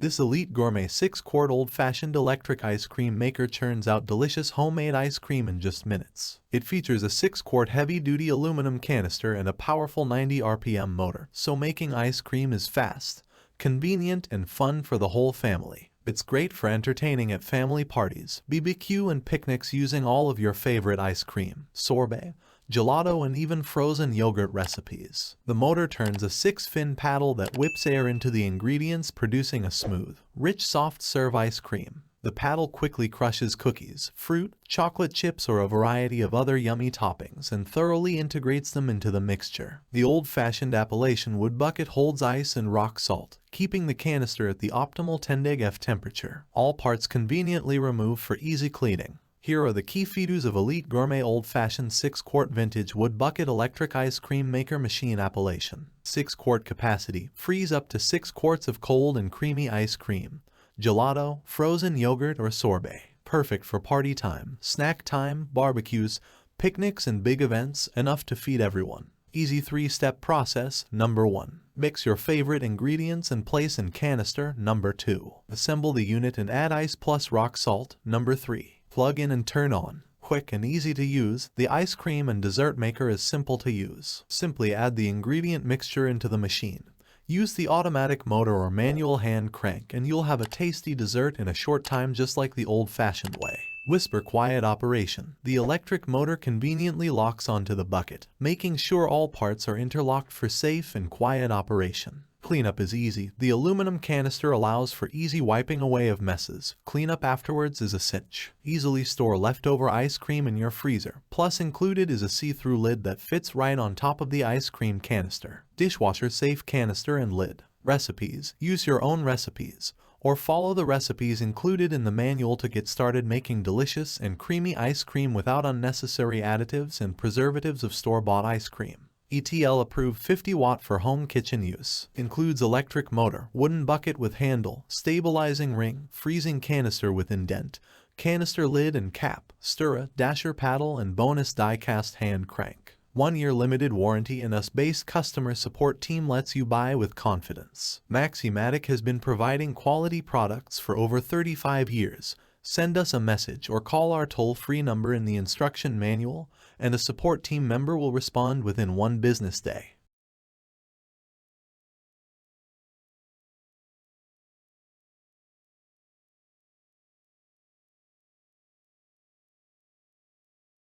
This Elite Gourmet 6-quart old-fashioned electric ice cream maker churns out delicious homemade ice cream in just minutes. It features a 6-quart heavy-duty aluminum canister and a powerful 90 RPM motor, so making ice cream is fast, convenient, and fun for the whole family. It's great for entertaining at family parties, BBQ, and picnics using all of your favorite ice cream, sorbet, gelato, and even frozen yogurt recipes. The motor turns a 6-fin paddle that whips air into the ingredients, producing a smooth, rich, soft-serve ice cream. The paddle quickly crushes cookies, fruit, chocolate chips, or a variety of other yummy toppings and thoroughly integrates them into the mixture. The old-fashioned Appalachian wood bucket holds ice and rock salt, keeping the canister at the optimal 10°F temperature. All parts conveniently removed for easy cleaning. Here are the key features of Elite Gourmet Old-Fashioned 6-quart Vintage Wood Bucket Electric Ice Cream Maker Machine. Appalachian. 6-quart capacity. Freeze up to 6 quarts of cold and creamy ice cream, gelato, frozen yogurt, or sorbet. Perfect for party time, snack time, barbecues, picnics, and big events, enough to feed everyone. Easy 3-step process. Number 1. Mix your favorite ingredients and place in canister. Number 2. Assemble the unit and add ice plus rock salt. Number 3. Plug in and turn on. Quick and easy to use, the ice cream and dessert maker is simple to use. Simply add the ingredient mixture into the machine. Use the automatic motor or manual hand crank and you'll have a tasty dessert in a short time, just like the old-fashioned way. Whisper quiet operation. The electric motor conveniently locks onto the bucket, making sure all parts are interlocked for safe and quiet operation. Cleanup is easy. The aluminum canister allows for easy wiping away of messes. Cleanup afterwards is a cinch. Easily store leftover ice cream in your freezer. Plus included is a see-through lid that fits right on top of the ice cream canister. Dishwasher safe canister and lid. Recipes. Use your own recipes, or follow the recipes included in the manual to get started making delicious and creamy ice cream without unnecessary additives and preservatives of store-bought ice cream. Etl Approved 50-watt for home kitchen use. Includes electric motor, wooden bucket with handle, stabilizing ring, freezing canister with indent, canister lid and cap, stirrer, dasher paddle, and bonus die-cast hand crank. 1-year limited warranty, and US-based customer support team lets you buy with confidence. Maximatic has been providing quality products for over 35 years. Send us a message or call our toll-free number in the instruction manual, and a support team member will respond within 1 business day.